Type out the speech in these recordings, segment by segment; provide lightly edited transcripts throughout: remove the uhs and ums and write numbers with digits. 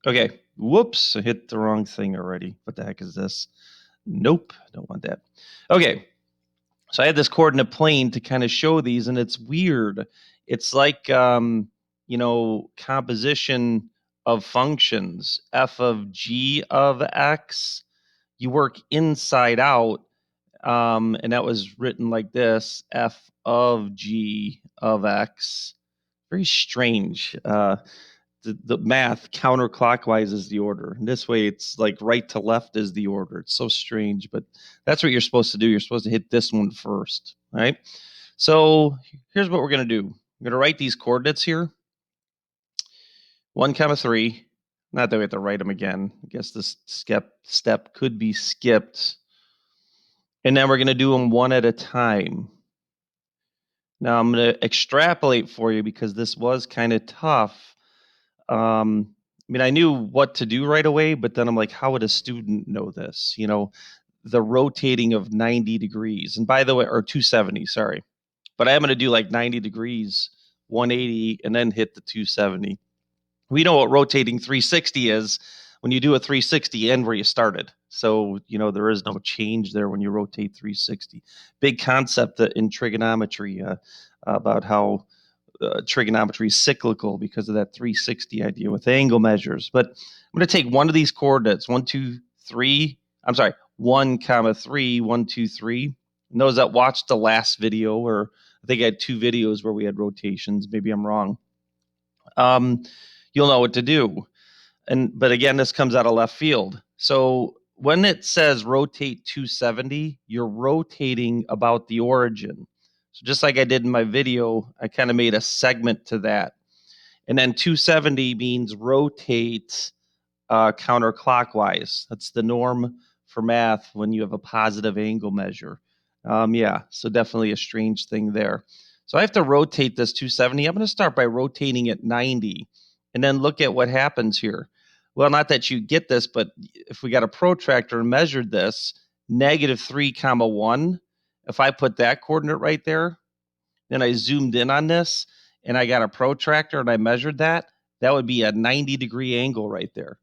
Okay, whoops, I hit the wrong thing already. What the heck is this? Nope, don't want that. Okay, so I had this coordinate plane to kind of show these, and it's weird. It's like, composition of functions. F of g of x, you work inside out, and that was written like this, F of g of x. Very strange. The math counterclockwise is the order. And this way, it's like right to left is the order. It's so strange, but that's what you're supposed to do. You're supposed to hit this one first, all right? So here's what we're going to do. I'm going to write these coordinates here, 1 comma 3. Not that we have to write them again. I guess this step could be skipped. And then we're going to do them one at a time. Now I'm going to extrapolate for you because this was kind of tough. I knew what to do right away, but then I'm like, how would a student know this? The rotating of 90 degrees. And by the way, or 270, sorry. But I am going to do like 90 degrees, 180, and then hit the 270. We know what rotating 360 is. When you do a 360, you end where you started. So, there is no change there when you rotate 360. Big concept in trigonometry about how trigonometry is cyclical because of that 360 idea with angle measures. But I'm going to take one of these coordinates, 1, 2, 3. I'm sorry, 1 comma 3, 1, 2, 3. And those that watched the last video, or I think I had 2 videos where we had rotations. Maybe I'm wrong. You'll know what to do. But again, this comes out of left field. So when it says rotate 270, you're rotating about the origin. So just like I did in my video, I kind of made a segment to that. And then 270 means rotate counterclockwise. That's the norm for math when you have a positive angle measure. So definitely a strange thing there. So I have to rotate this 270. I'm going to start by rotating it 90 and then look at what happens here. Well, not that you get this, but if we got a protractor and measured this, -3 comma 1, if I put that coordinate right there, then I zoomed in on this and I got a protractor and I measured that, that would be a 90-degree angle right there.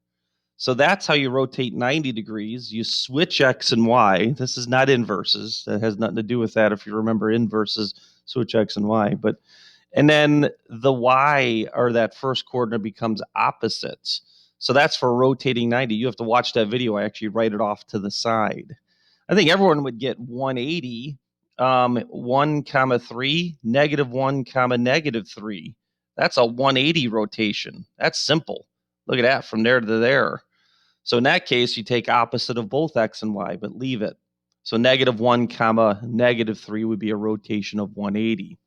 So that's how you rotate 90 degrees. You switch X and Y. This is not inverses. That has nothing to do with that. If you remember inverses, switch X and Y. And then the Y, or that first coordinate, becomes opposites. So that's for rotating 90. You have to watch that video. I actually write it off to the side. I think everyone would get 180, 1 comma 3, -1 comma -3. That's a 180 rotation. That's simple. Look at that, from there to there. So in that case, you take opposite of both X and Y, but leave it. So -1 comma -3 would be a rotation of 180.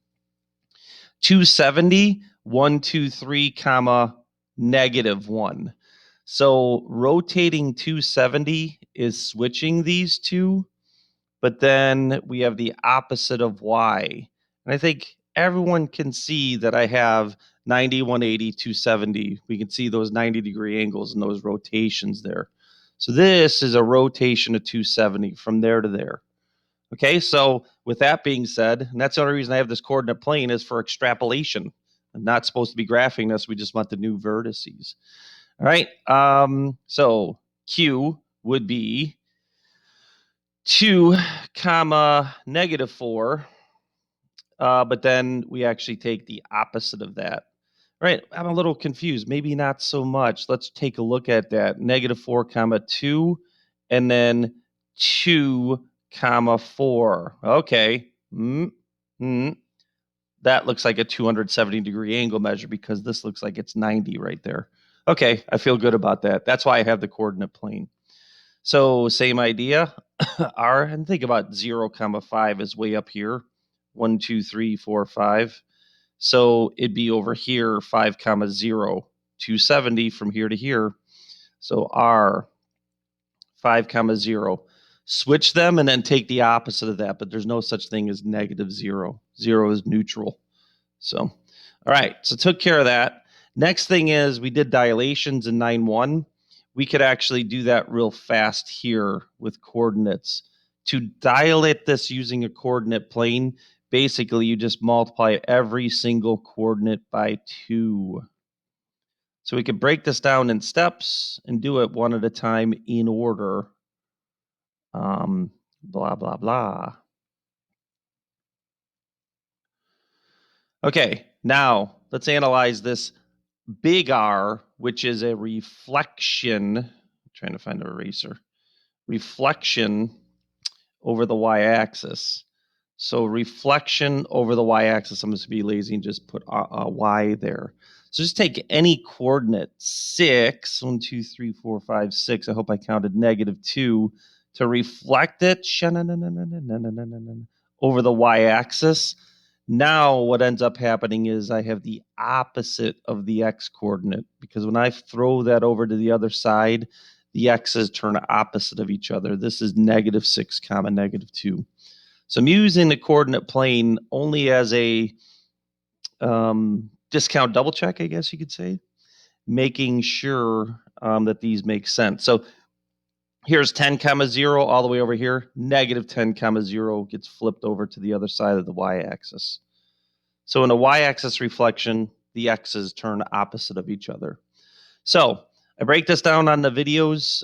270, 1, 2, 3, comma, -1. So rotating 270 is switching these two, but then we have the opposite of Y. And I think everyone can see that I have 90, 180, 270. We can see those 90-degree angles and those rotations there. So this is a rotation of 270 from there to there. Okay, so with that being said, and that's the only reason I have this coordinate plane is for extrapolation. I'm not supposed to be graphing this. We just want the new vertices. All right, so Q would be 2 comma -4, but then we actually take the opposite of that. All right, I'm a little confused. Maybe not so much. Let's take a look at that. -4 comma 2, and then 2 comma 4. Okay. That looks like a 270-degree angle measure because this looks like it's 90 right there. Okay, I feel good about that. That's why I have the coordinate plane. So same idea. R, and think about 0 comma 5 is way up here. 1, 2, 3, 4, 5. So it'd be over here, 5 comma 0, 270 from here to here. So R, 5 comma 0. Switch them and then take the opposite of that, but there's no such thing as -0. 0 is neutral. So, all right, so took care of that. Next thing is we did dilations in 9-1. We could actually do that real fast here with coordinates. To dilate this using a coordinate plane, basically you just multiply every single coordinate by 2. So we could break this down in steps and do it one at a time in order. Blah, blah, blah. Okay, now let's analyze this big R, which is a reflection. I'm trying to find an eraser. Reflection over the y-axis. So reflection over the y-axis, I'm just going to be lazy and just put a y there. So just take any coordinate, 6, 1, 2, 3, 4, 5, 6. I hope I counted -2 to reflect it over the y-axis. Now what ends up happening is I have the opposite of the x coordinate, because when I throw that over to the other side, the x's turn opposite of each other. This is -6 comma -2. So I'm using the coordinate plane only as a discount double check, I guess you could say, making sure that these make sense. So here's 10 comma 0 all the way over here. -10 comma 0 gets flipped over to the other side of the y-axis. So in a y-axis reflection, the x's turn opposite of each other. So I break this down on the videos.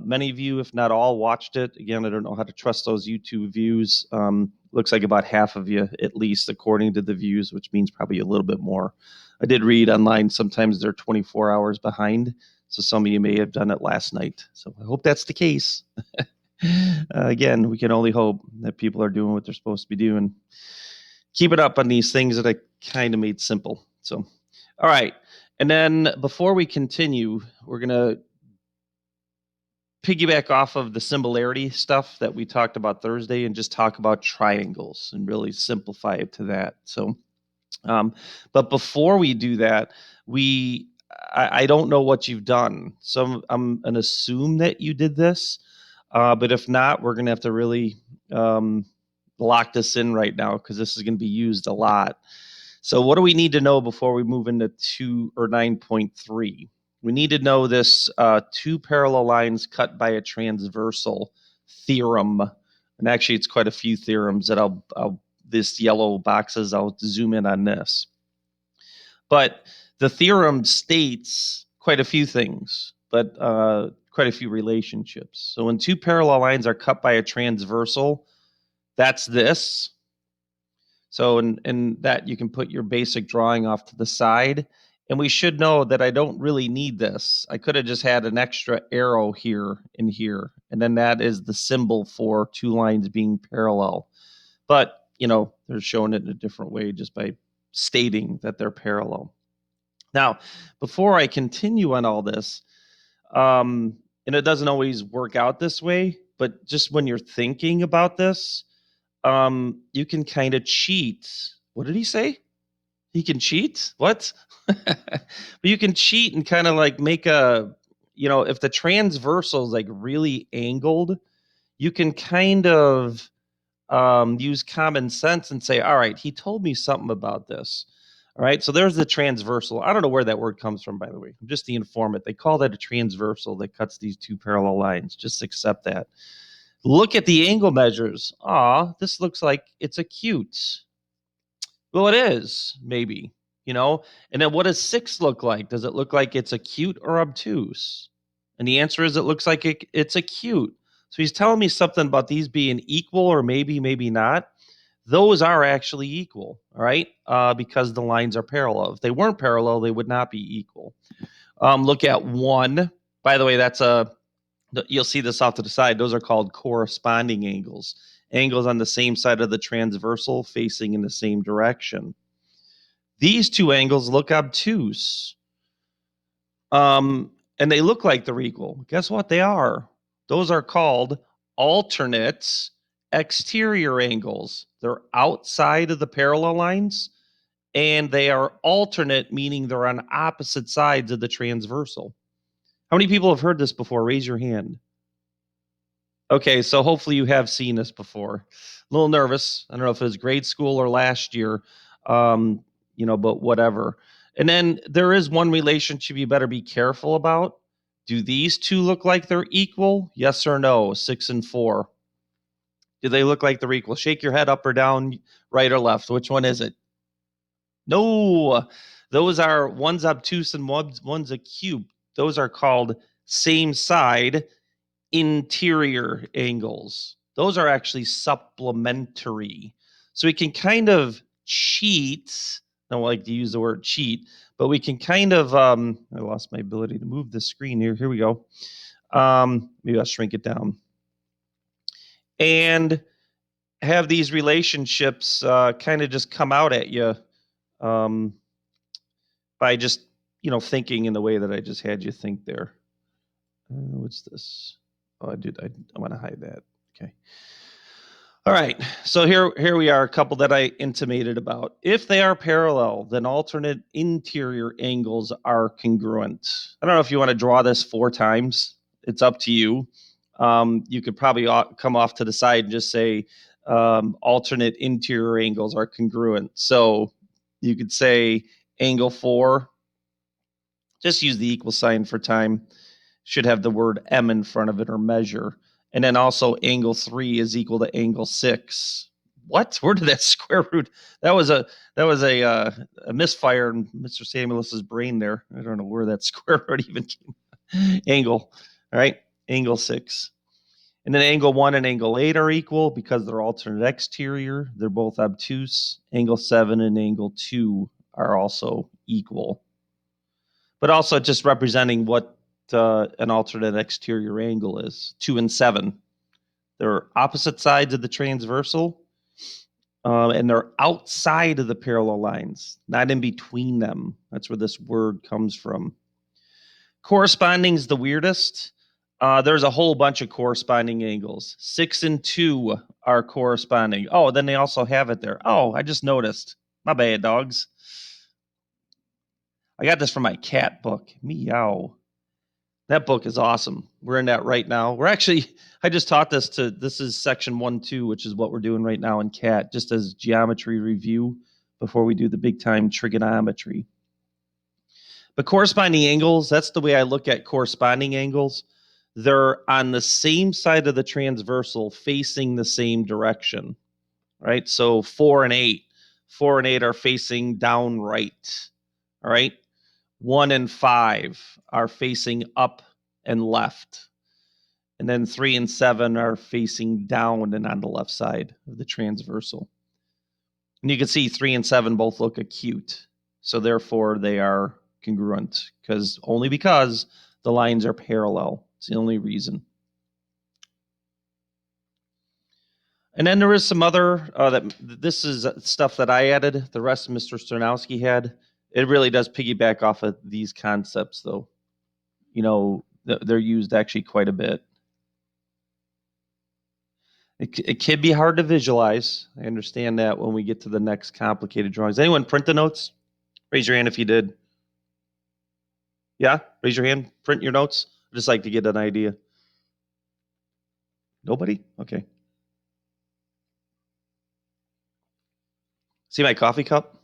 Many of you, if not all, watched it. Again, I don't know how to trust those YouTube views. Looks like about half of you, at least, according to the views, which means probably a little bit more. I did read online, sometimes they're 24 hours behind. So some of you may have done it last night. So I hope that's the case. Again, we can only hope that people are doing what they're supposed to be doing. Keep it up on these things that I kind of made simple. So, all right. And then before we continue, we're going to piggyback off of the similarity stuff that we talked about Thursday and just talk about triangles and really simplify it to that. So, but before we do that, I don't know what you've done. So I'm going to assume that you did this. But if not, we're going to have to really lock this in right now, because this is going to be used a lot. So what do we need to know before we move into 9.3? We need to know this two parallel lines cut by a transversal theorem. And actually, it's quite a few theorems that this yellow boxes, I'll zoom in on this. But the theorem states quite a few things, but quite a few relationships. So when two parallel lines are cut by a transversal, that's this. So in that, you can put your basic drawing off to the side. And we should know that I don't really need this. I could have just had an extra arrow here and here. And then that is the symbol for two lines being parallel. But, they're showing it in a different way just by stating that they're parallel. Now, before I continue on all this, and it doesn't always work out this way, but just when you're thinking about this, you can kind of cheat. What did he say? He can cheat? What? But you can cheat and kind of like make if the transversal is like really angled, you can kind of use common sense and say, all right, he told me something about this. All right, so there's the transversal. I don't know where that word comes from, by the way. I'm just the informant. They call that a transversal that cuts these two parallel lines. Just accept that. Look at the angle measures. This looks like it's acute. Well, it is, maybe, And then what does 6 look like? Does it look like it's acute or obtuse? And the answer is it looks like it's acute. So he's telling me something about these being equal or maybe not. Those are actually equal, all right, because the lines are parallel. If they weren't parallel, they would not be equal. Look at 1. By the way, you'll see this off to the side. Those are called corresponding angles. Angles on the same side of the transversal facing in the same direction. These two angles look obtuse. And they look like they're equal. Guess what they are? Those are called alternate exterior angles. They're outside of the parallel lines, and they are alternate, meaning they're on opposite sides of the transversal. How many people have heard this before? Raise your hand. Okay, so hopefully you have seen this before. A little nervous. I don't know if it was grade school or last year, but whatever. And then there is one relationship you better be careful about. Do these two look like they're equal? Yes or no? 6 and 4. Do they look like they're equal? Shake your head up or down, right or left. Which one is it? No. Those are one's obtuse and one's acute. Those are called same side interior angles. Those are actually supplementary. So we can kind of cheat. I don't like to use the word cheat, but we can kind of, I lost my ability to move the screen here. Here we go. Maybe I'll shrink it down. And have these relationships kind of just come out at you by just, thinking in the way that I just had you think there. What's this? Oh, I want to hide that. Okay. All right. So here we are, a couple that I intimated about. If they are parallel, then alternate interior angles are congruent. I don't know if you want to draw this 4 times. It's up to you. You could probably come off to the side and just say alternate interior angles are congruent. So you could say angle 4. Just use the equal sign for time. Should have the word M in front of it, or measure. And then also angle 3 is equal to angle 6. What? Where did that square root? That was a misfire in Mr. Samuelis's brain there. I don't know where that square root even came. Angle. All right. Angle 6. And then angle 1 and angle 8 are equal because they're alternate exterior. They're both obtuse. Angle 7 and angle 2 are also equal. But also just representing what an alternate exterior angle is. 2 and 7. They're opposite sides of the transversal, and they're outside of the parallel lines, not in between them. That's where this word comes from. Corresponding is the weirdest. There's a whole bunch of corresponding angles. 6 and 2 are corresponding. Oh, then they also have it there. Oh, I just noticed. My bad, dogs. I got this from my cat book. Meow. That book is awesome. We're in that right now. I just taught this is section 1-2, which is what we're doing right now in CAT, just as geometry review before we do the big time trigonometry. But corresponding angles, that's the way I look at corresponding angles. They're on the same side of the transversal facing the same direction, right? So 4 and 8. 4 and 8 are facing down right, all right? 1 and 5 are facing up and left. And then 3 and 7 are facing down and on the left side of the transversal. And you can see 3 and 7 both look acute. So therefore they are congruent because the lines are parallel. It's the only reason. And then there is some other, this is stuff that I added. The rest Mr. Sternowski had. It really does piggyback off of these concepts, though. They're used actually quite a bit. It can be hard to visualize. I understand that when we get to the next complicated drawings. Anyone print the notes? Raise your hand if you did. Yeah? Raise your hand. Print your notes. I'd just like to get an idea. Nobody? Okay. See my coffee cup?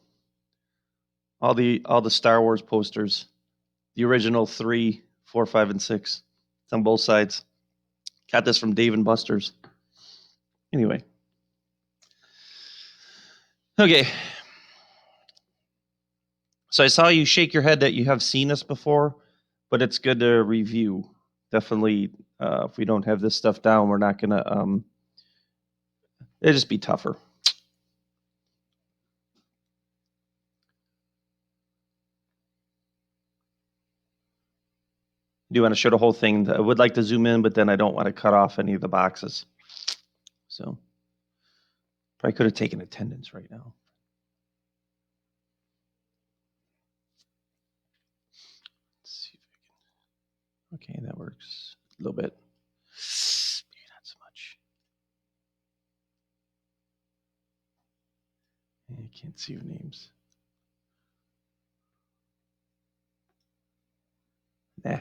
All the Star Wars posters. The original 3, 4, 5, and 6. It's on both sides. Got this from Dave and Buster's. Anyway. Okay. So I saw you shake your head that you have seen this before, but it's good to review. Definitely, if we don't have this stuff down, we're not going to, it'll just be tougher. Do you want to show the whole thing? I would like to zoom in, but then I don't want to cut off any of the boxes. So probably could have taken attendance right now. Let's see if I can. Okay, that works a little bit. Maybe not so much. I can't see your names. Nah.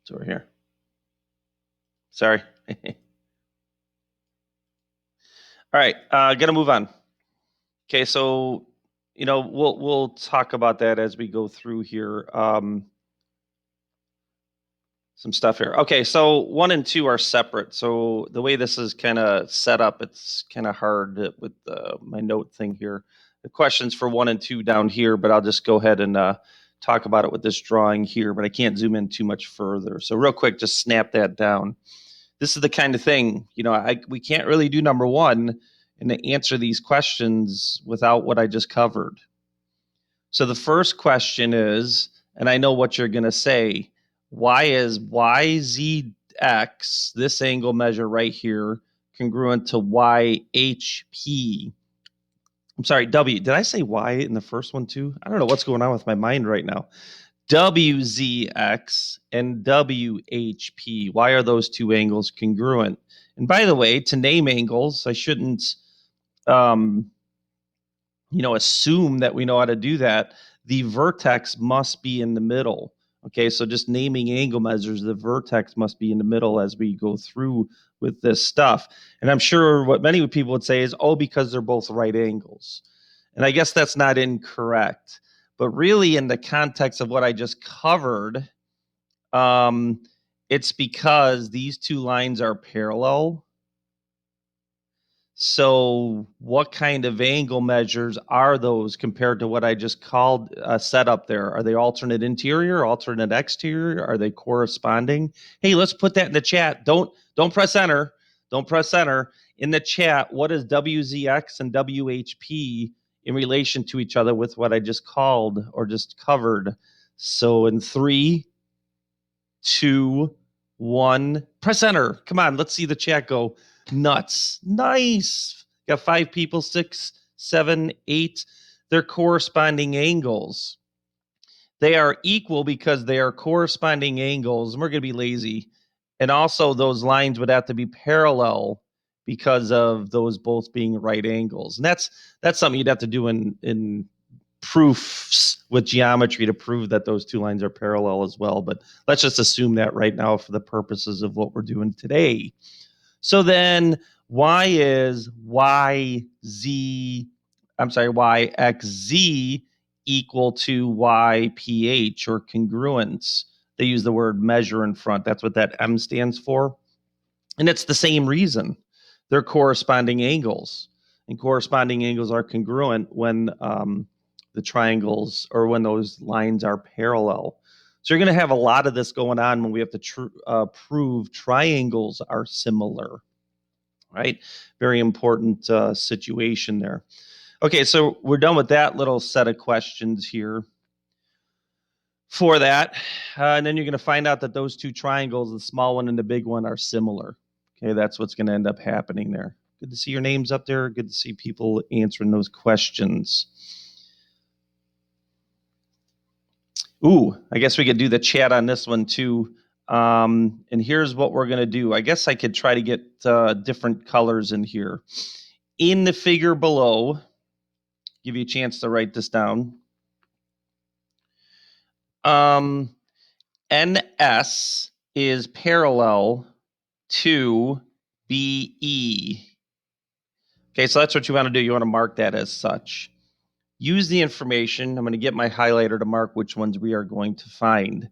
It's over here. Sorry. All right, gonna move on. Okay, so we'll talk about that as we go through here. Some stuff here. Okay, so 1 and 2 are separate. So the way this is kind of set up, it's kind of hard with my note thing here. The questions for 1 and 2 down here, but I'll just go ahead and talk about it with this drawing here, but I can't zoom in too much further. So real quick, just snap that down. This is the kind of thing, we can't really do number 1 and to answer these questions without what I just covered. So the first question is, and I know what you're going to say, why is YZX, this angle measure right here, congruent to YHP? I'm sorry, W. Did I say Y in the first one too? I don't know what's going on with my mind right now. WZX and WHP. Why are those two angles congruent? And by the way, to name angles, I shouldn't assume that we know how to do that. The vertex must be in the middle. Okay, so just naming angle measures, the vertex must be in the middle as we go through with this stuff. And I'm sure what many people would say is, oh, because they're both right angles. And I guess that's not incorrect. But really, in the context of what I just covered, it's because these two lines are parallel. So what kind of angle measures are those compared to what I just called set up there? Are they alternate interior, alternate exterior? Are they corresponding? Hey, let's put that in the chat. Don't press enter. Don't press enter. In the chat, what is WZX and WHP in relation to each other with what I just called or just covered? So in 3, 2, 1, press enter. Come on, let's see the chat go nuts. Nice. Got 5 people, 6, 7, 8. They're corresponding angles. They are equal because they are corresponding angles, and we're going to be lazy. And also, those lines would have to be parallel because of those both being right angles. And that's something you'd have to do in proofs with geometry to prove that those two lines are parallel as well. But let's just assume that right now for the purposes of what we're doing today. So then y is yxz equal to yph, or congruence. They use the word measure in front. That's what that M stands for. And it's the same reason. They're corresponding angles. And corresponding angles are congruent when the triangles, or when those lines are parallel. So you're going to have a lot of this going on when we have to prove triangles are similar, right? Very important situation there. Okay, so we're done with that little set of questions here for that. And then you're going to find out that those two triangles, the small one and the big one, are similar. Okay, that's what's going to end up happening there. Good to see your names up there. Good to see people answering those questions. Ooh, I guess we could do the chat on this one too. And here's what we're going to do. I guess I could try to get different colors in here. In the figure below, give you a chance to write this down. NS is parallel to BE. Okay, so that's what you want to do. You want to mark that as such. Use the information. I'm going to get my highlighter to mark which ones we are going to find.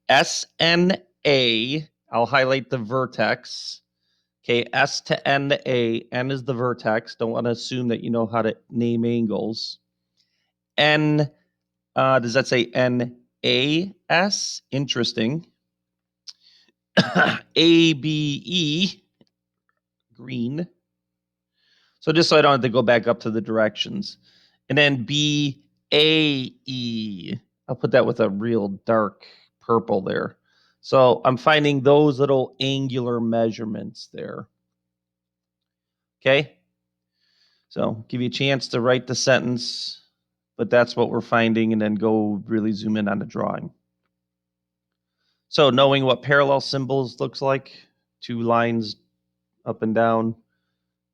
SNA, I'll highlight the vertex. Okay, S to N to A. N is the vertex. Don't want to assume that you know how to name angles. N, does that say NAS? Interesting. ABE, green. So just so I don't have to go back up to the directions. And then BAE. I'll put that with a real dark purple there. So I'm finding those little angular measurements there. Okay? So give you a chance to write the sentence, but that's what we're finding, and then go really zoom in on the drawing. So knowing what parallel symbols looks like, 2 lines up and down.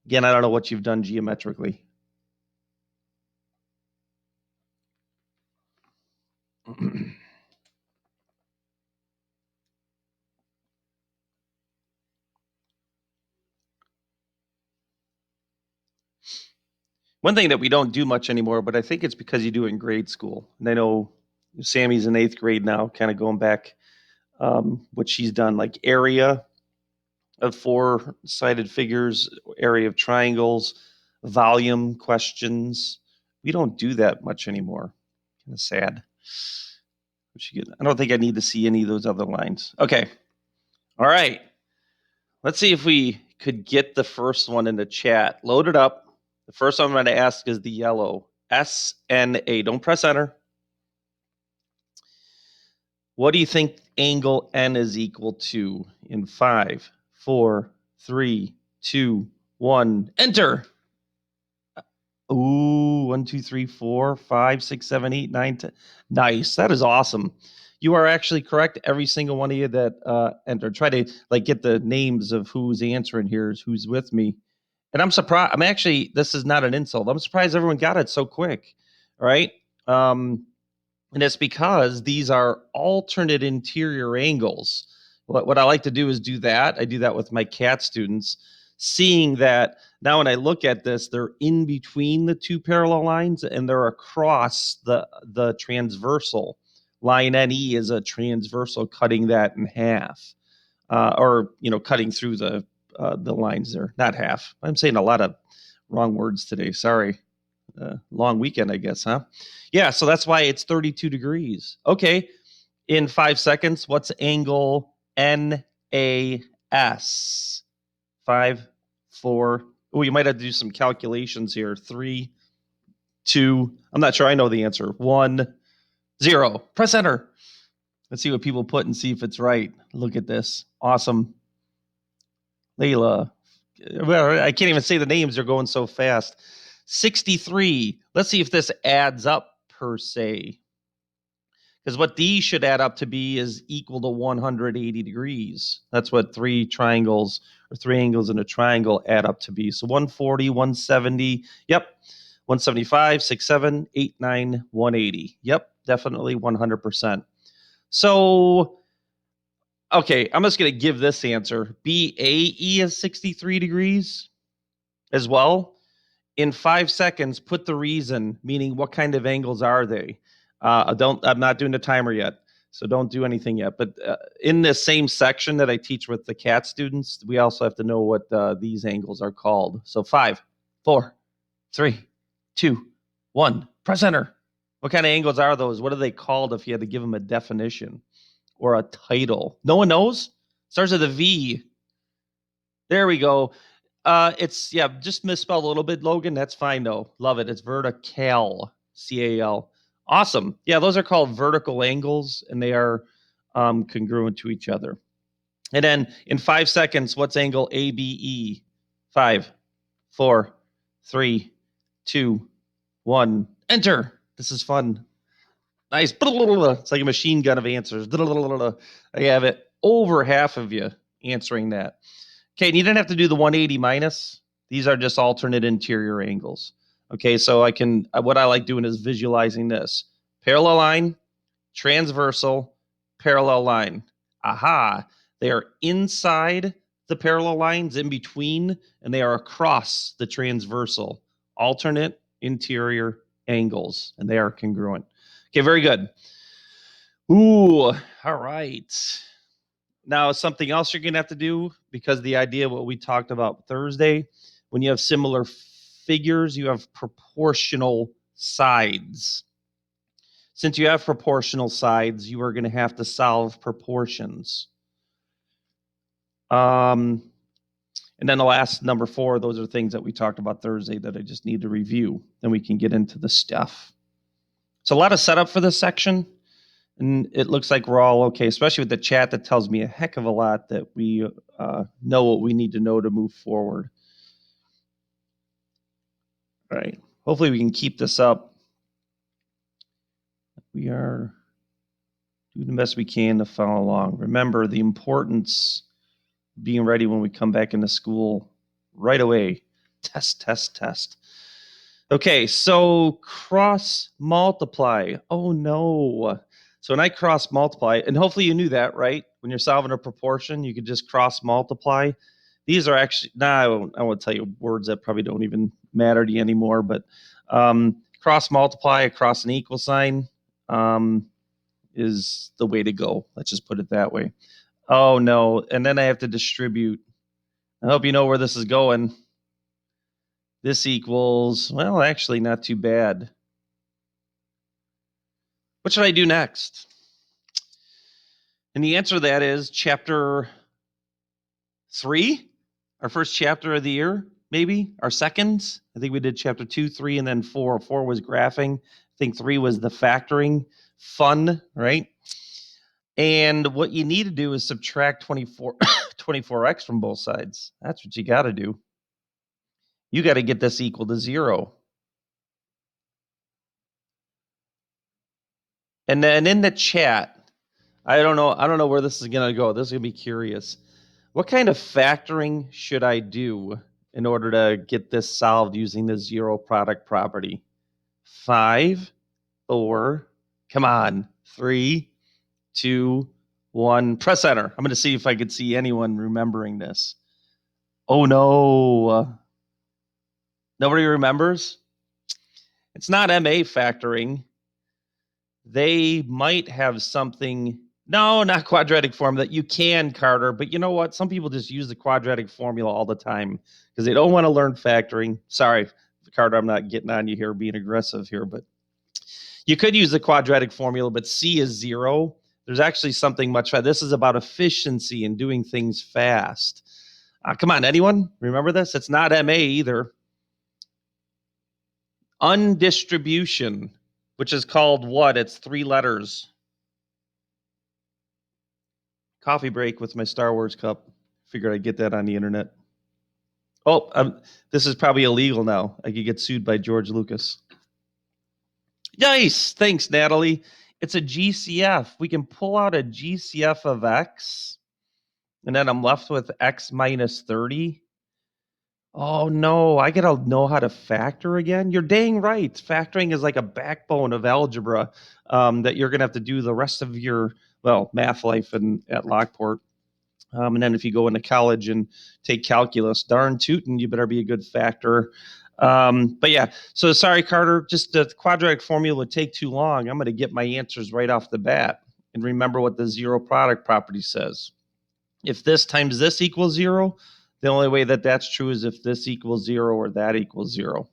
Again, I don't know what you've done geometrically. One thing that we don't do much anymore, but I think it's because you do it in grade school. And I know Sammy's in 8th grade now, kind of going back what she's done, like area of 4-sided figures, area of triangles, volume questions. We don't do that much anymore. Kind of sad. I don't think I need to see any of those other lines. Okay. All right. Let's see if we could get the first one in the chat. Load it up. The first one I'm going to ask is the yellow. SNA. Don't press enter. What do you think angle N is equal to in 5, 4, 3, 2, 1, enter? Ooh, 1, 2, 3, 4, 5, 6, 7, 8, 9, 10. Nice. That is awesome. You are actually correct. Every single one of you that entered. Try to get the names of who's answering here, who's with me. And I'm surprised. I'm actually, this is not an insult. I'm surprised everyone got it so quick. All right. And it's because these are alternate interior angles. What I like to do is do that. I do that with my CAT students, seeing that now when I look at this, they're in between the two parallel lines and they're across the transversal. Line NE is a transversal cutting that in half, or cutting through the lines there, not half. I'm saying a lot of wrong words today. Sorry. Long weekend, I guess, huh? Yeah, so that's why it's 32 degrees. Okay, in 5 seconds, what's angle NAS? 5, 4. Oh, you might have to do some calculations here. 3, 2. I'm not sure I know the answer. 1, 0. Press enter. Let's see what people put and see if it's right. Look at this. Awesome. Layla. Well, I can't even say the names. They're going so fast. 63. Let's see if this adds up per se. Because what these should add up to be is equal to 180 degrees. That's what 3 triangles or 3 angles in a triangle add up to be. So 140, 170. Yep. 175, 6, 7, 8, 9, 180. Yep. Definitely 100%. So, okay, I'm just going to give this answer. BAE is 63 degrees as well. In 5 seconds, put the reason, meaning what kind of angles are they? I'm not doing the timer yet, so don't do anything yet. But in the same section that I teach with the CAT students, we also have to know what these angles are called. So 5, 4, 3, 2, 1, press enter. What kind of angles are those? What are they called if you had to give them a definition or a title? No one knows? Starts with a V. There we go. It's just misspelled a little bit, Logan. That's fine though. Love it. It's vertical, CAL. Awesome. Yeah, those are called vertical angles, and they are congruent to each other. And then in 5 seconds, what's angle ABE? 5, 4, 3, 2, 1. Enter. This is fun. Nice. It's like a machine gun of answers. I have it. Over half of you answering that. Okay, and you didn't have to do the 180 minus. These are just alternate interior angles. Okay, so what I like doing is visualizing this. Parallel line, transversal, parallel line. Aha, they are inside the parallel lines, in between, and they are across the transversal. Alternate interior angles, and they are congruent. Okay, very good. Ooh, all right. Now, something else you're going to have to do, because the idea of what we talked about Thursday, when you have similar figures, you have proportional sides. Since you have proportional sides, you are going to have to solve proportions. And then the last number 4, those are things that we talked about Thursday that I just need to review. Then we can get into the stuff. It's a lot of setup for this section. And it looks like we're all okay, especially with the chat that tells me a heck of a lot that we know what we need to know to move forward. All right. Hopefully we can keep this up. We are doing the best we can to follow along. Remember the importance of being ready when we come back into school right away. Test, test, test. Okay, so cross multiply. Oh no. So when I cross multiply, and hopefully you knew that, right? When you're solving a proportion, you could just cross multiply. These are actually, I won't tell you words that probably don't even matter to you anymore, but cross multiply across an equal sign is the way to go. Let's just put it that way. Oh no. And then I have to distribute. I hope you know where this is going. This equals, well, actually not too bad. What should I do next? And the answer to that is chapter 3, our first chapter of the year, maybe our second. I think we did chapter 2, 3, and then 4. 4 was graphing. I think 3 was the factoring. Fun, right? And what you need to do is subtract 24x from both sides. That's what you got to do. You got to get this equal to 0. And then in the chat, I don't know where this is going to go. This is going to be curious. What kind of factoring should I do in order to get this solved using the zero product property? 5, 4, come on, 3, 2, 1. Press enter. I'm going to see if I could see anyone remembering this. Oh no. Nobody remembers? It's not MA factoring. They might have something. No, not quadratic formula. You can, Carter, but you know what? Some people just use the quadratic formula all the time because they don't want to learn factoring. Sorry, Carter, I'm not getting on you here being aggressive here, but you could use the quadratic formula, but C is 0. There's actually something much faster. This is about efficiency and doing things fast. Come on, anyone remember this? It's not MA either. Undistribution, which is called what? It's 3 letters. Coffee break with my Star Wars cup. Figured I'd get that on the internet. Oh, this is probably illegal now. I could get sued by George Lucas. Nice. Thanks, Natalie. It's a GCF. We can pull out a GCF of X, and then I'm left with X minus 30. Oh, no. I got to know how to factor again. You're dang right. Factoring is like a backbone of algebra that you're going to have to do the rest of your, math life at Lockport. And then if you go into college and take calculus, darn tootin', you better be a good factor. But yeah, so sorry, Carter, just the quadratic formula would take too long. I'm going to get my answers right off the bat. And remember what the zero product property says. If this times this equals 0, the only way that that's true is if this equals 0 or that equals 0.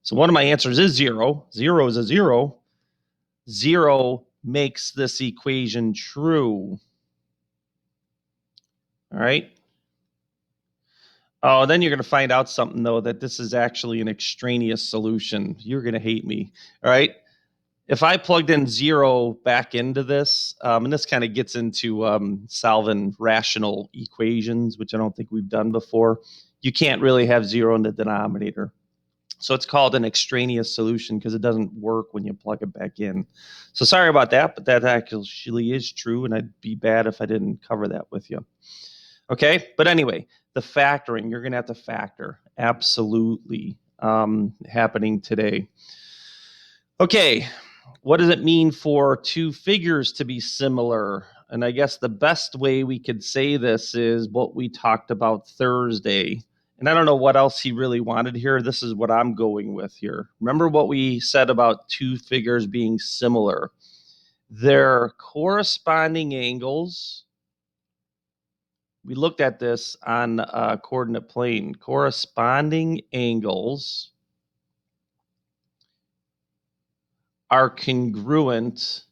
So one of my answers is 0. 0 is a 0. 0 makes this equation true. All right. Oh, then you're going to find out something, though, that this is actually an extraneous solution. You're going to hate me. All right. If I plugged in 0 back into this, and this kind of gets into solving rational equations, which I don't think we've done before, you can't really have 0 in the denominator. So it's called an extraneous solution because it doesn't work when you plug it back in. So sorry about that, but that actually is true, and I'd be bad if I didn't cover that with you. Okay, but anyway, the factoring, you're going to have to factor. Absolutely happening today. Okay, what does it mean for two figures to be similar? And I guess the best way we could say this is what we talked about Thursday. And I don't know what else he really wanted here. This is what I'm going with here. Remember what we said about two figures being similar? Their corresponding angles. We looked at this on a coordinate plane. Corresponding angles are congruent.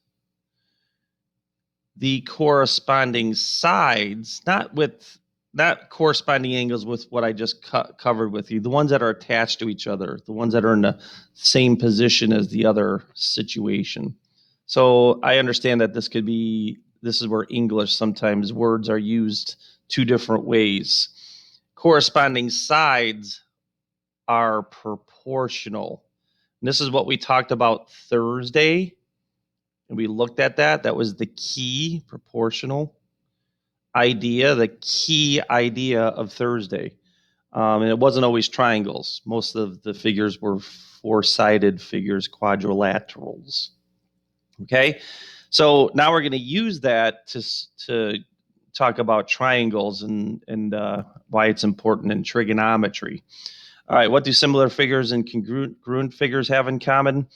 The corresponding sides, not corresponding angles with what I just covered with you, the ones that are attached to each other, the ones that are in the same position as the other situation. So I understand that this is where English sometimes words are used two different ways. Corresponding sides are proportional. And this is what we talked about Thursday. And we looked at that. That was the key proportional idea, the key idea of Thursday. And it wasn't always triangles. Most of the figures were four-sided figures, quadrilaterals. Okay, so now we're going to use that to talk about triangles and why it's important in trigonometry. All right, what do similar figures and congruent figures have in common?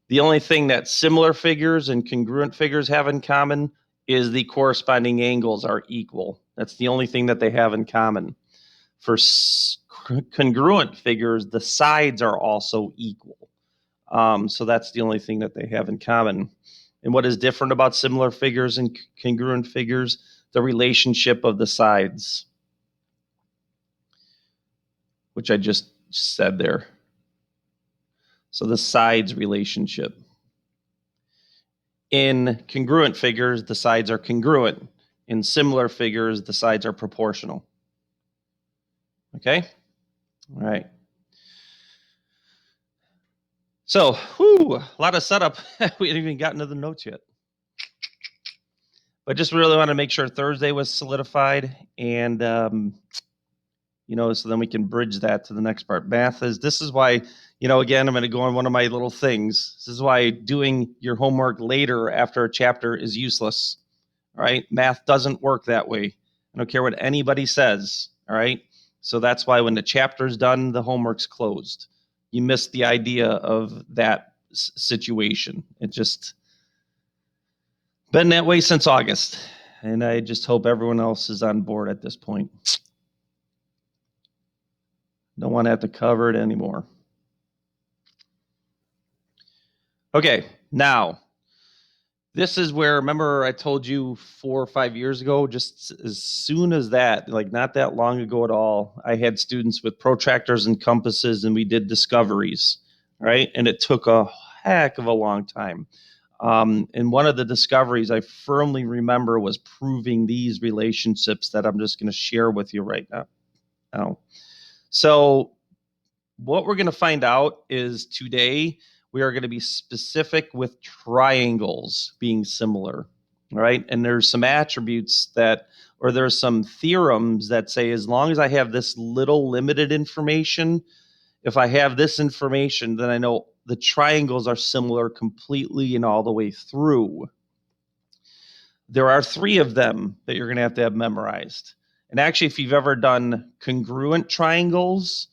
The only thing that similar figures and congruent figures have in common is the corresponding angles are equal. That's the only thing that they have in common. For congruent figures, the sides are also equal. So that's the only thing that they have in common. And what is different about similar figures and congruent figures? The relationship of the sides, which I just said there. So the sides relationship. In congruent figures, the sides are congruent. In similar figures, the sides are proportional. Okay? All right. So, a lot of setup. We haven't even gotten to the notes yet. But just really want to make sure Thursday was solidified, and so then we can bridge that to the next part. This is why, again, I'm going to go on one of my little things. This is why doing your homework later after a chapter is useless. All right. Math doesn't work that way. I don't care what anybody says. All right. So that's why when the chapter's done, the homework's closed. You missed the idea of that situation. It just been that way since August. And I just hope everyone else is on board at this point. Don't want to have to cover it anymore. Okay, now, this is where, remember I told you 4 or 5 years ago, just as soon as that, like not that long ago at all, I had students with protractors and compasses and we did discoveries, right? And it took a heck of a long time. And one of the discoveries I firmly remember was proving these relationships that I'm just going to share with you right now. So what we're going to find out is today we are going to be specific with triangles being similar, right? And there's some attributes there's some theorems that say as long as I have this little limited information, if I have this information, then I know the triangles are similar completely and all the way through. There are 3 of them that you're going to have memorized. And actually, if you've ever done congruent triangles,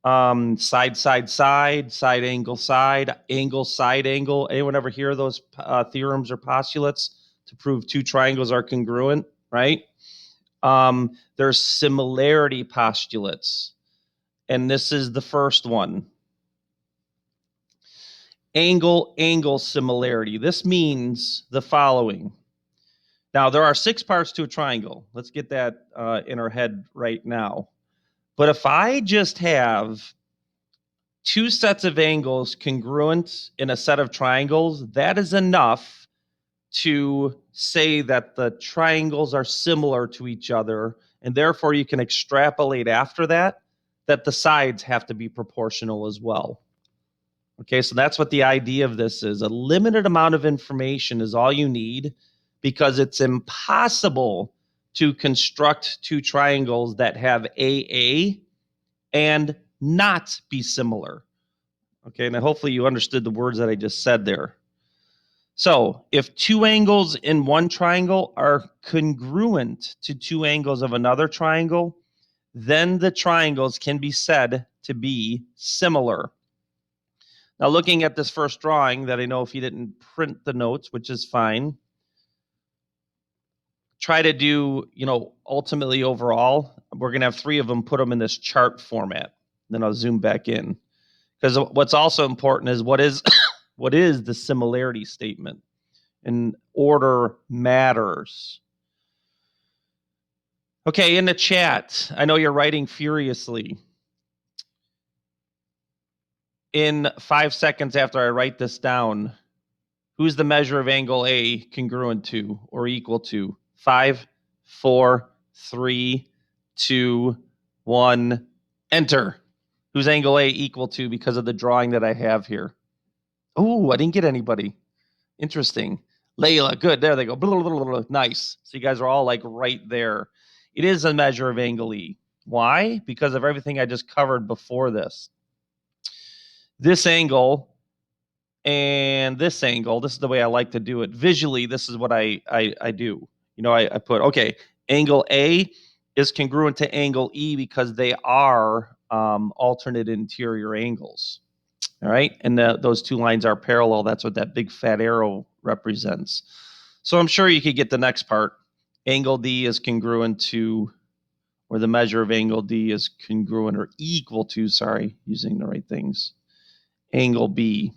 side, side angle, side angle. Anyone ever hear those theorems or postulates to prove 2 triangles are congruent, right? There's similarity postulates. And this is the first one. Angle similarity. This means the following. Now, there are 6 parts to a triangle. Let's get that in our head right now. But if I just have 2 sets of angles congruent in a set of triangles, that is enough to say that the triangles are similar to each other, and therefore you can extrapolate after that the sides have to be proportional as well. Okay, so that's what the idea of this is. A limited amount of information is all you need because it's impossible to construct 2 triangles that have AA and not be similar. Okay, and hopefully you understood the words that I just said there. So if 2 angles in one triangle are congruent to 2 angles of another triangle, then the triangles can be said to be similar. Now, looking at this first drawing that I know if you didn't print the notes, which is fine, try to do, ultimately overall, we're going to have 3 of them, put them in this chart format. Then I'll zoom back in. Because what's also important is what is the similarity statement? And order matters. Okay, in the chat, I know you're writing furiously. In 5 seconds after I write this down, who's the measure of angle A congruent to or equal to? 5, 4, 3, 2, 1, enter. Who's angle A equal to because of the drawing that I have here? Oh, I didn't get anybody. Interesting. Layla, good. There they go. Blah, blah, blah, blah. Nice. So you guys are all like right there. It is a measure of angle E. Why? Because of everything I just covered before this. This angle and this angle, this is the way I like to do it. Visually, this is what I do. I put, okay, Angle A is congruent to angle E because they are alternate interior angles. All right. And those two lines are parallel. That's what that big fat arrow represents. So I'm sure you could get the next part. Angle D is congruent to, or the measure of angle D is congruent or equal to, sorry, using the right things, angle B.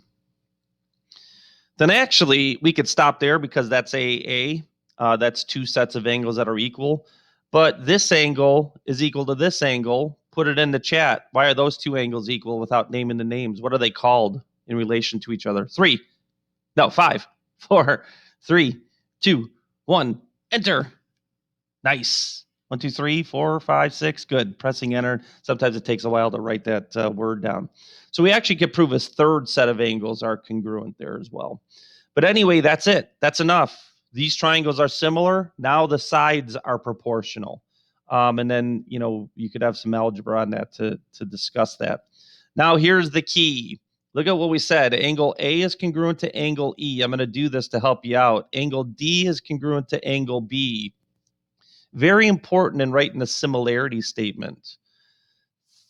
Then actually we could stop there because that's AA. That's two sets of angles that are equal. But this angle is equal to this angle. Put it in the chat. Why are those two angles equal without naming the names? What are they called in relation to each other? 3. No, 5, 4, 3, 2, 1. Enter. Nice. 1, 2, 3, 4, 5, 6. Good. Pressing enter. Sometimes it takes a while to write that word down. So we actually could prove a third set of angles are congruent there as well. But anyway, that's it. That's enough. These triangles are similar. Now the sides are proportional. And then, you could have some algebra on that to discuss that. Now here's the key. Look at what we said. Angle A is congruent to angle E. I'm going to do this to help you out. Angle D is congruent to angle B. Very important in writing a similarity statement.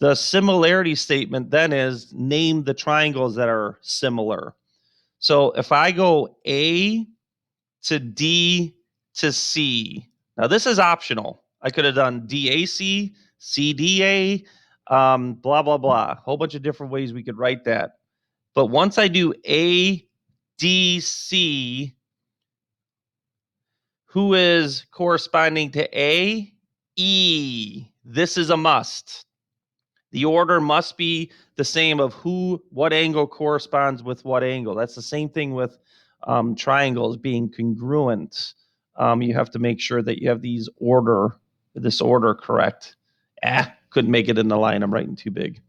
The similarity statement then is name the triangles that are similar. So if I go A to D to C, now this is optional. I could have done DAC, CDA, blah, blah, blah. A whole bunch of different ways we could write that. But once I do ADC, who is corresponding to A? E. This is a must. The order must be the same of what angle corresponds with what angle. That's the same thing with triangles being congruent. You have to make sure that you have this order correct. Couldn't make it in the line. I'm writing too big.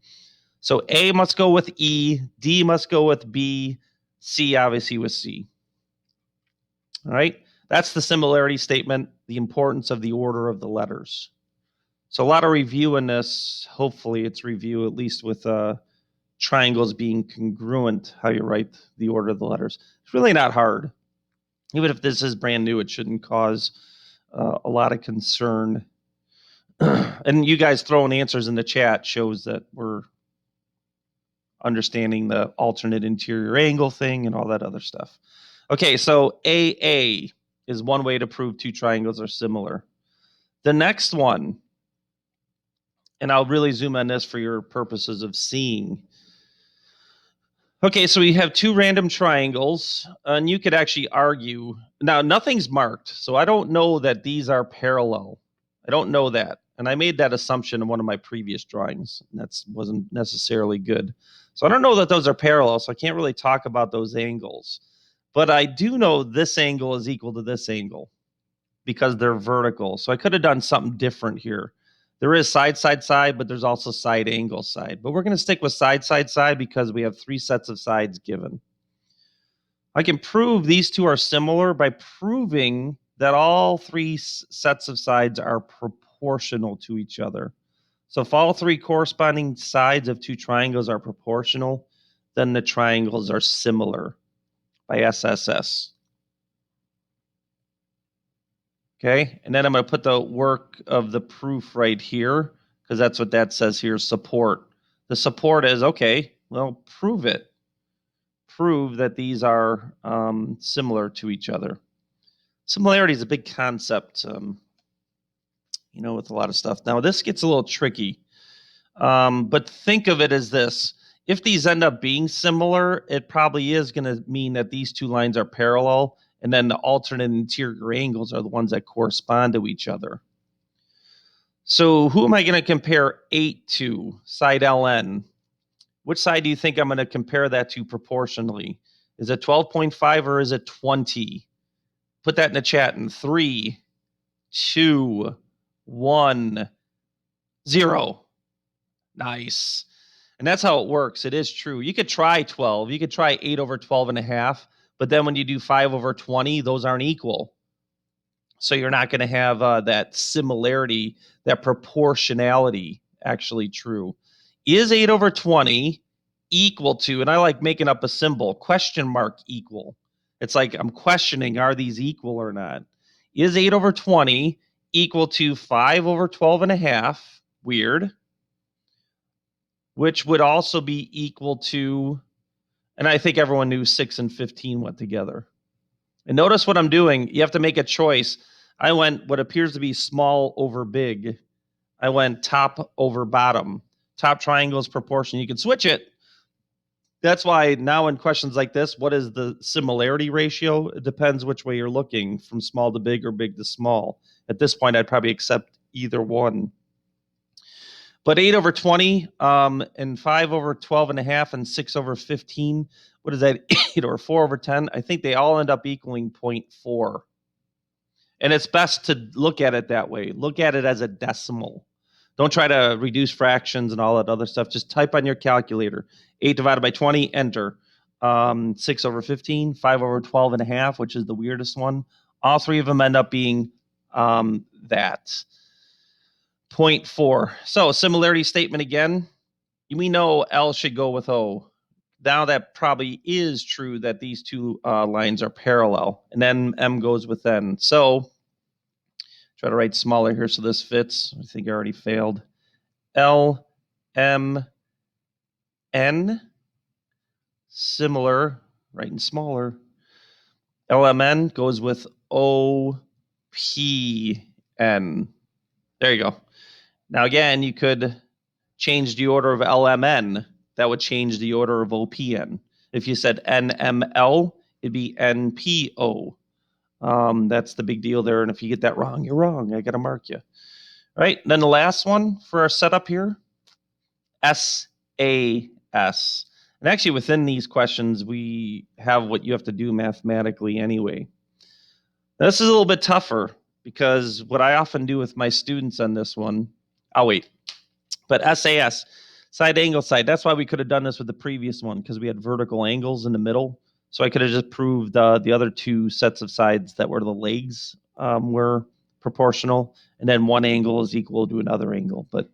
So A must go with E, D must go with B, C obviously with C. All right, that's the similarity statement, the importance of the order of the letters. So a lot of review in this. Hopefully it's review at least with triangles being congruent, how you write the order of the letters. It's really not hard. Even if this is brand new, it shouldn't cause a lot of concern. And you guys throwing answers in the chat shows that we're understanding the alternate interior angle thing and all that other stuff. Okay, so AA is one way to prove two triangles are similar. The next one, and I'll really zoom on this for your purposes of seeing. Okay, so we have two random triangles, and you could actually argue. Now, nothing's marked, so I don't know that these are parallel. I don't know that. And I made that assumption in one of my previous drawings, and that wasn't necessarily good. So I don't know that those are parallel, so I can't really talk about those angles. But I do know this angle is equal to this angle because they're vertical. So I could have done something different here. There is side, side, side, but there's also side, angle, side. But we're going to stick with side, side, side because we have 3 sets of sides given. I can prove these two are similar by proving that all 3 sets of sides are proportional to each other. So if all 3 corresponding sides of 2 triangles are proportional, then the triangles are similar by SSS. Okay, and then I'm going to put the work of the proof right here because that's what that says here, support. The support is, okay, well, prove it. Prove that these are similar to each other. Similarity is a big concept, with a lot of stuff. Now, this gets a little tricky, but think of it as this. If these end up being similar, it probably is going to mean that these 2 lines are parallel, and then the alternate interior angles are the ones that correspond to each other. So who am I going to compare 8 to? Side LN. Which side do you think I'm going to compare that to proportionally? Is it 12.5 or is it 20? Put that in the chat in 3, 2, 1, 0. Nice. And that's how it works. It is true. You could try 12. You could try 8 over 12 and a half. But then when you do 5 over 20, those aren't equal. So you're not going to have that similarity, that proportionality actually true. Is 8 over 20 equal to, and I like making up a symbol, question mark equal. It's like I'm questioning, are these equal or not? Is 8 over 20 equal to 5 over 12 and a half. Weird. Which would also be equal to, and I think everyone knew 6 and 15 went together. And notice what I'm doing. You have to make a choice. I went what appears to be small over big. I went top over bottom. Top triangle is proportion. You can switch it. That's why now in questions like this, what is the similarity ratio? It depends which way you're looking, from small to big or big to small. At this point, I'd probably accept either one. But 8 over 20 and 5 over 12 and a half and 6 over 15, what is that, 8 or 4 over 10? I think they all end up equaling 0.4. And it's best to look at it that way. Look at it as a decimal. Don't try to reduce fractions and all that other stuff. Just type on your calculator. 8 divided by 20, enter. 6 over 15, 5 over 12 and a half, which is the weirdest one. All three of them end up being that. 0.4. So similarity statement again. We know L should go with O. Now that probably is true that these two lines are parallel. And then M goes with N. So try to write smaller here so this fits. I think I already failed. L, M, N. Similar, writing smaller. LMN goes with O, P, N. There you go. Now again, you could change the order of LMN. That would change the order of OPN. If you said NML, it'd be NPO. That's the big deal there. And if you get that wrong, you're wrong. I got to mark you. All right. Then the last one for our setup here, SAS. And actually, within these questions, we have what you have to do mathematically anyway. Now, this is a little bit tougher because what I often do with my students on this one, I'll wait. But SAS, side angle side, that's why we could have done this with the previous one, because we had vertical angles in the middle. So I could have just proved the other two sets of sides that were the legs were proportional, and then one angle is equal to another angle. But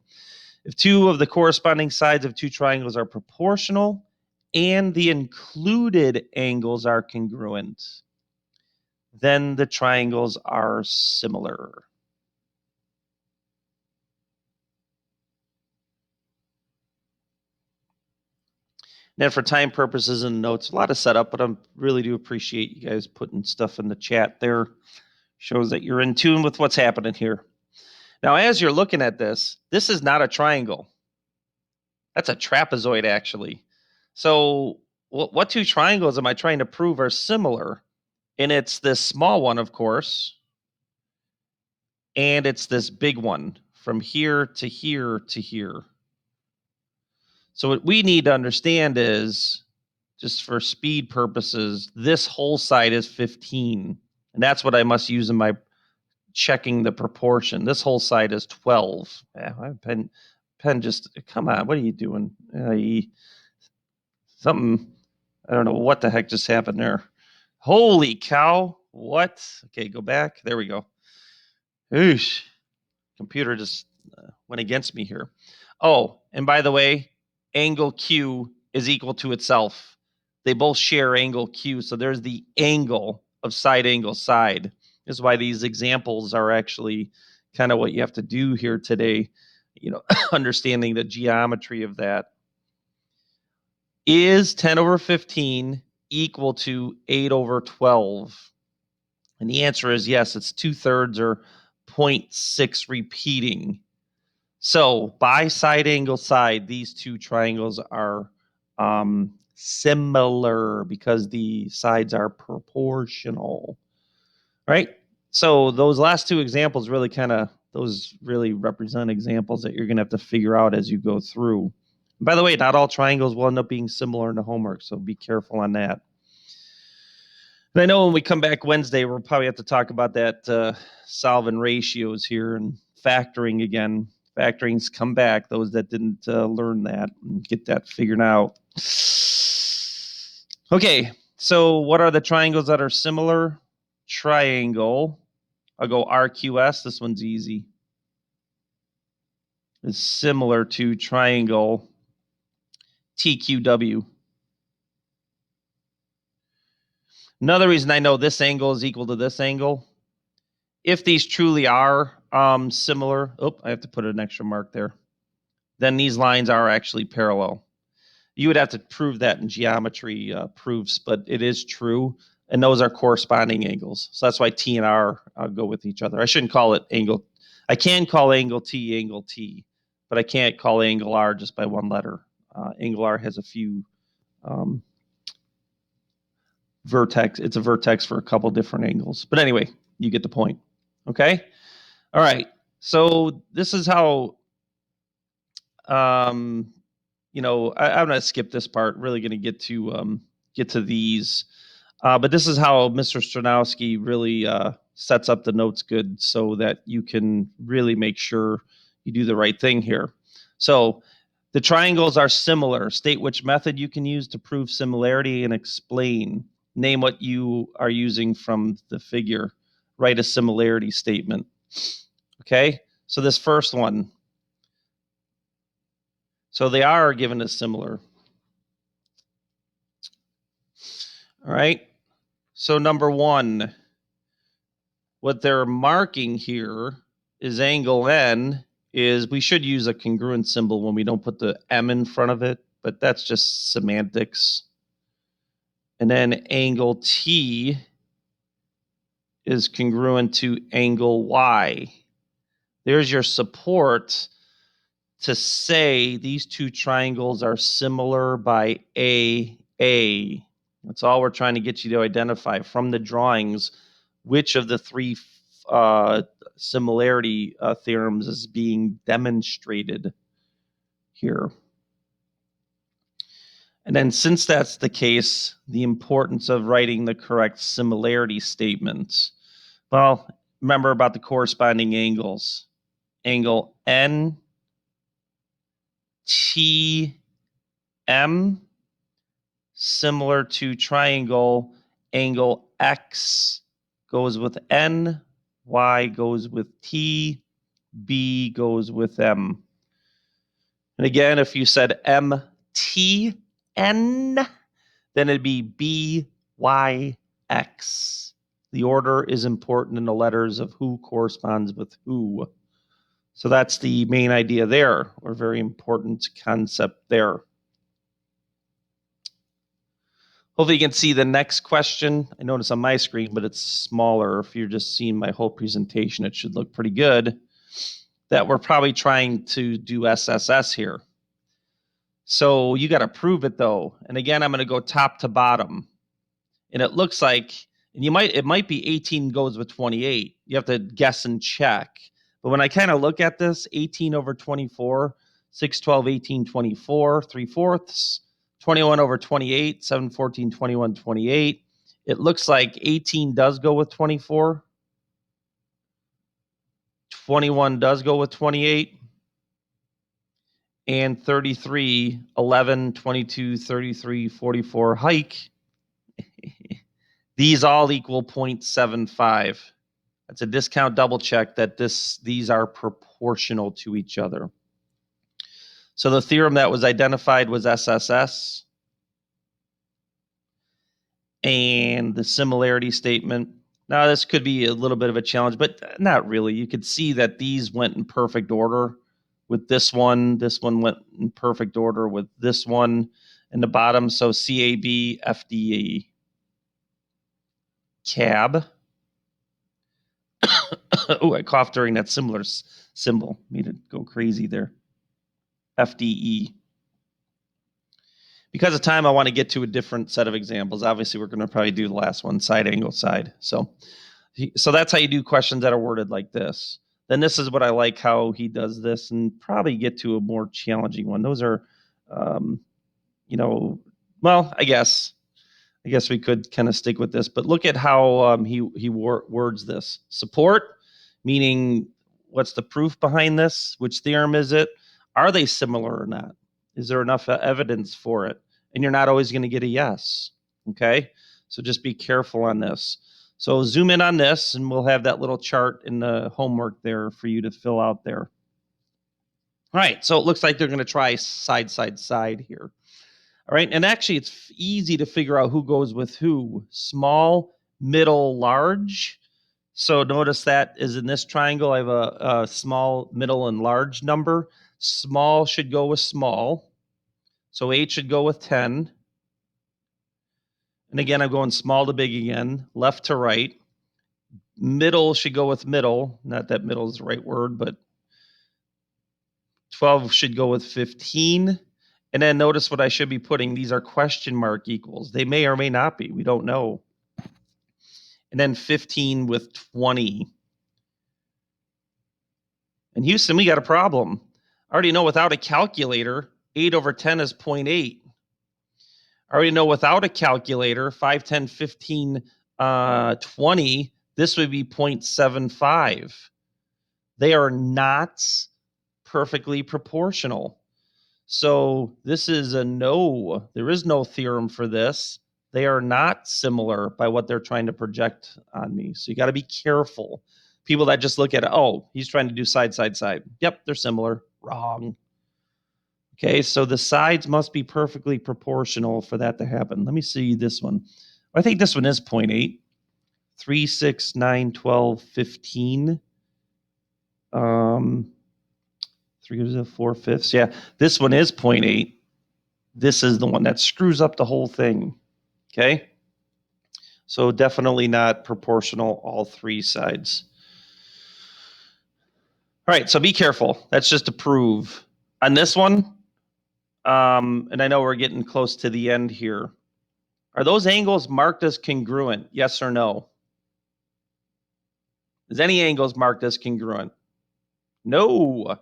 if two of the corresponding sides of two triangles are proportional and the included angles are congruent, then the triangles are similar. Now, for time purposes and notes, a lot of setup, but I really do appreciate you guys putting stuff in the chat there. Shows that you're in tune with what's happening here. Now, as you're looking at this is not a triangle. That's a trapezoid, actually. So what two triangles am I trying to prove are similar? And it's this small one, of course, and it's this big one from here to here to here. So what we need to understand is, just for speed purposes, this whole side is 15. And that's what I must use in my checking the proportion. This whole side is 12. Yeah, my pen just, come on, what are you doing? Something, I don't know what the heck just happened there. Holy cow. What? Okay, go back. There we go. Oosh. Computer just went against me here. Oh, and by the way, angle Q is equal to itself. They both share angle Q. So there's the angle of side angle side. This is why these examples are actually kind of what you have to do here today. You know, understanding the geometry of that. Is 10 over 15 equal to 8 over 12? And the answer is yes, it's 2/3 or 0.6 repeating. So by side angle side, these two triangles are similar because the sides are proportional, right? So those last two examples really those really represent examples that you're going to have to figure out as you go through. And by the way, not all triangles will end up being similar in the homework, so be careful on that. And I know when we come back Wednesday, we'll probably have to talk about that solving ratios here and factoring again. Factorings come back, those that didn't learn that and get that figured out. Okay, so what are the triangles that are similar? Triangle. I'll go RQS. This one's easy. Is similar to triangle TQW. Another reason I know this angle is equal to this angle, if these truly are similar. Oh, I have to put an extra mark there. Then these lines are actually parallel. You would have to prove that in geometry proofs, but it is true. And those are corresponding angles. So that's why T and R go with each other. I shouldn't call it angle. I can call angle T, but I can't call angle R just by one letter. Angle R has a few vertex. It's a vertex for a couple different angles. But anyway, you get the point. Okay? All right. So this is how I'm going to skip this part. Really going to get to these, but this is how Mr. Stranowski really sets up the notes good, so that you can really make sure you do the right thing here. So the triangles are similar. State which method you can use to prove similarity and explain. Name what you are using from the figure. Write a similarity statement. Okay, so this first one. So they are given as similar. All right. So number one, what they're marking here is angle N is, we should use a congruent symbol when we don't put the M in front of it, but that's just semantics. And then angle T is congruent to angle Y. There's your support to say these two triangles are similar by AA. That's all we're trying to get you to identify from the drawings, which of the three similarity theorems is being demonstrated here. And then, since that's the case, the importance of writing the correct similarity statements. Well, remember about the corresponding angles. Angle N, T, M, similar to triangle. Angle X goes with N, Y goes with T, B goes with M. And again, if you said M, T, N, then it'd be B, Y, X. The order is important in the letters of who corresponds with who. So that's the main idea there, or very important concept there. Hopefully you can see the next question. I notice on my screen, but it's smaller. If you're just seeing my whole presentation, it should look pretty good. That we're probably trying to do SSS here. So you got to prove it though. And again, I'm going to go top to bottom. And it looks like, and it might be 18 goes with 28. You have to guess and check. But when I kind of look at this, 18 over 24, 6, 12, 18, 24, 3/4, 21 over 28, 7, 14, 21, 28. It looks like 18 does go with 24. 21 does go with 28. And 33, 11, 22, 33, 44 hike. These all equal 0.75. That's a discount double check that these are proportional to each other. So the theorem that was identified was SSS. And the similarity statement. Now, this could be a little bit of a challenge, but not really. You could see that these went in perfect order with this one. This one went in perfect order with this one in the bottom. So CAB, FDE, CAB. Oh, I coughed during that similar symbol. Made it go crazy there. FDE. Because of time, I want to get to a different set of examples. Obviously, we're going to probably do the last one, side angle side. So that's how you do questions that are worded like this. Then this is what I like how he does this, and probably get to a more challenging one. Those are, well, I guess we could kind of stick with this, but look at how he words this. Support, meaning what's the proof behind this? Which theorem is it? Are they similar or not? Is there enough evidence for it? And you're not always going to get a yes. Okay, so just be careful on this. So zoom in on this, and we'll have that little chart in the homework there for you to fill out there. All right, so it looks like they're going to try side, side, side here. All right, and actually it's easy to figure out who goes with who. Small, middle, large. So notice that is in this triangle, I have a small, middle, and large number. Small should go with small. So 8 should go with 10. And again, I'm going small to big again, left to right. Middle should go with middle. Not that middle is the right word, but 12 should go with 15. And then notice what I should be putting. These are question mark equals. They may or may not be. We don't know. And then 15 with 20. In Houston, we got a problem. I already know without a calculator, 8 over 10 is 0.8. I already know without a calculator, 5, 10, 15, 20, this would be 0.75. They are not perfectly proportional. So this is a no. There is no theorem for this. They are not similar by what they're trying to project on me. So you got to be careful. People that just look at it, oh, he's trying to do side, side, side. Yep, they're similar. Wrong. Okay, so the sides must be perfectly proportional for that to happen. Let me see this one. I think this one is 0.8. 3, 6, 9, 12, 15. 3 4/5. Yeah, this one is 0.8. This is the one that screws up the whole thing. Okay, so definitely not proportional all three sides. All right, so be careful. That's just to prove. On this one, and I know we're getting close to the end here. Are those angles marked as congruent? Yes or no? Is any angles marked as congruent? No.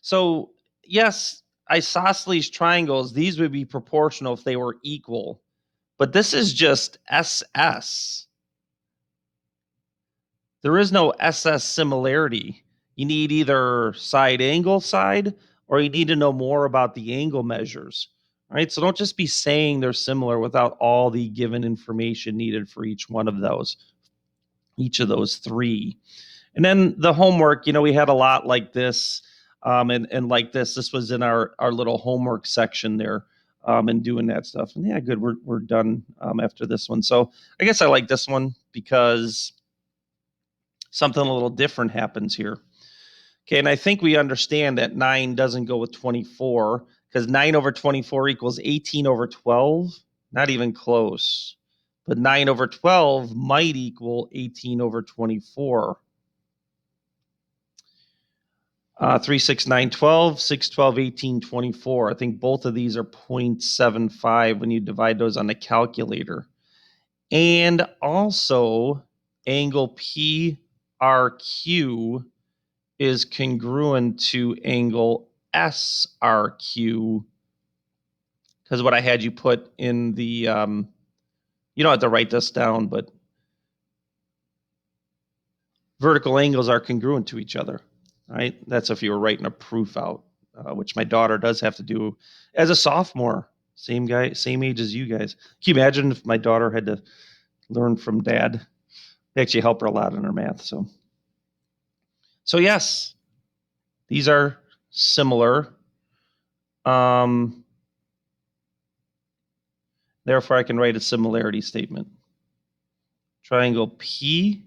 So yes, isosceles triangles, these would be proportional if they were equal. But this is just SS. There is no SS similarity. You need either side angle side, or you need to know more about the angle measures. Right? So don't just be saying they're similar without all the given information needed for each one of those, each of those three. And then the homework, we had a lot like this, and like this. This was in our little homework section there, and doing that stuff. And yeah, good. We're done after this one. So I guess I like this one because something a little different happens here. Okay, and I think we understand that 9 doesn't go with 24 because 9 over 24 equals 18 over 12. Not even close. But 9 over 12 might equal 18 over 24. 3, 6, 9, 12, 6, 12, 18, 24. I think both of these are 0.75 when you divide those on the calculator. And also, angle PRQ is congruent to angle SRQ, because what I had you put in the, you don't have to write this down, but vertical angles are congruent to each other, right? That's if you were writing a proof out, which my daughter does have to do as a sophomore. Same age as you guys. Can you imagine if my daughter had to learn from dad? They actually help her a lot in her math. So yes, these are similar. Therefore, I can write a similarity statement. Triangle P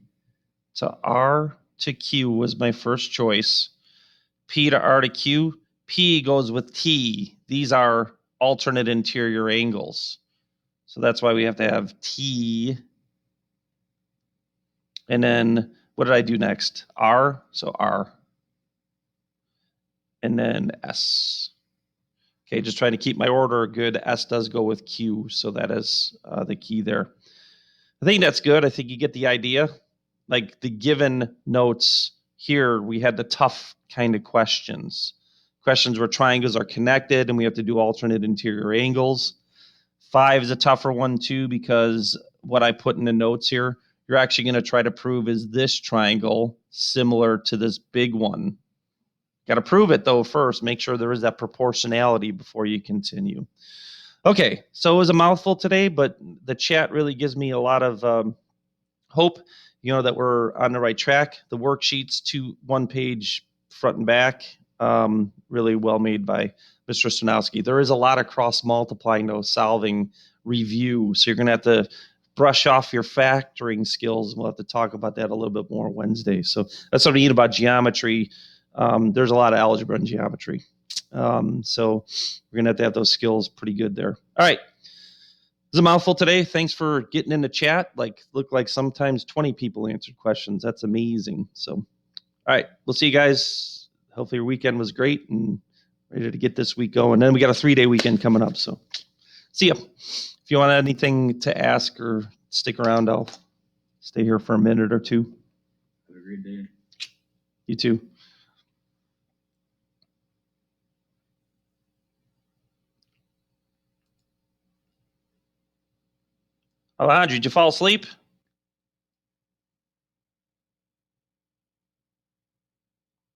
to R to Q was my first choice. P to R to Q. P goes with T. These are alternate interior angles. So that's why we have to have T. And then what did I do next? R. So R. And then S. Okay, just trying to keep my order good. S does go with Q. So that is the key there. I think that's good. I think you get the idea. Like the given notes here, we had the tough kind of questions. Questions where triangles are connected and we have to do alternate interior angles. 5 is a tougher one too, because what I put in the notes here, you're actually going to try to prove is this triangle similar to this big one. Got to prove it though first. Make sure there is that proportionality before you continue. Okay, so it was a mouthful today, but the chat really gives me a lot of hope, that we're on the right track. The worksheets, 1 page front and back, really well made by Mr. Stanowski. There is a lot of cross multiplying, though, solving, review. So you're going to have to brush off your factoring skills. We'll have to talk about that a little bit more Wednesday. So that's what I need about geometry. There's a lot of algebra and geometry. So we're going to have those skills pretty good there. All right. It's a mouthful today. Thanks for getting in the chat. Look like sometimes 20 people answered questions. That's amazing. So, all right. We'll see you guys. Hopefully your weekend was great and ready to get this week going. And then we got a 3-day weekend coming up. So see ya. If you want anything to ask or stick around, I'll stay here for a minute or two. Have a great day. You too. Alejandro, did you fall asleep?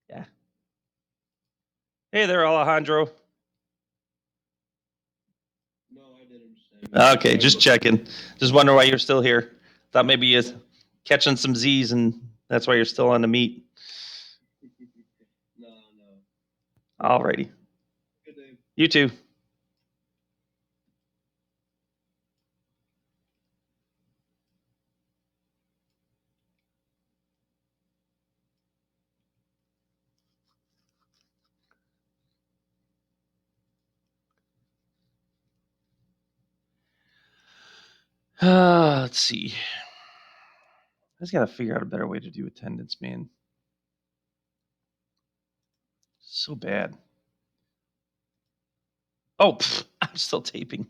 Yeah. Hey there, Alejandro. No, I didn't. Okay, just checking. Just wonder why you're still here. Thought maybe you're catching some Z's and that's why you're still on the meet. No. Alrighty. Good day. You too. Let's see. I just got to figure out a better way to do attendance, man. So bad. Oh, I'm still taping.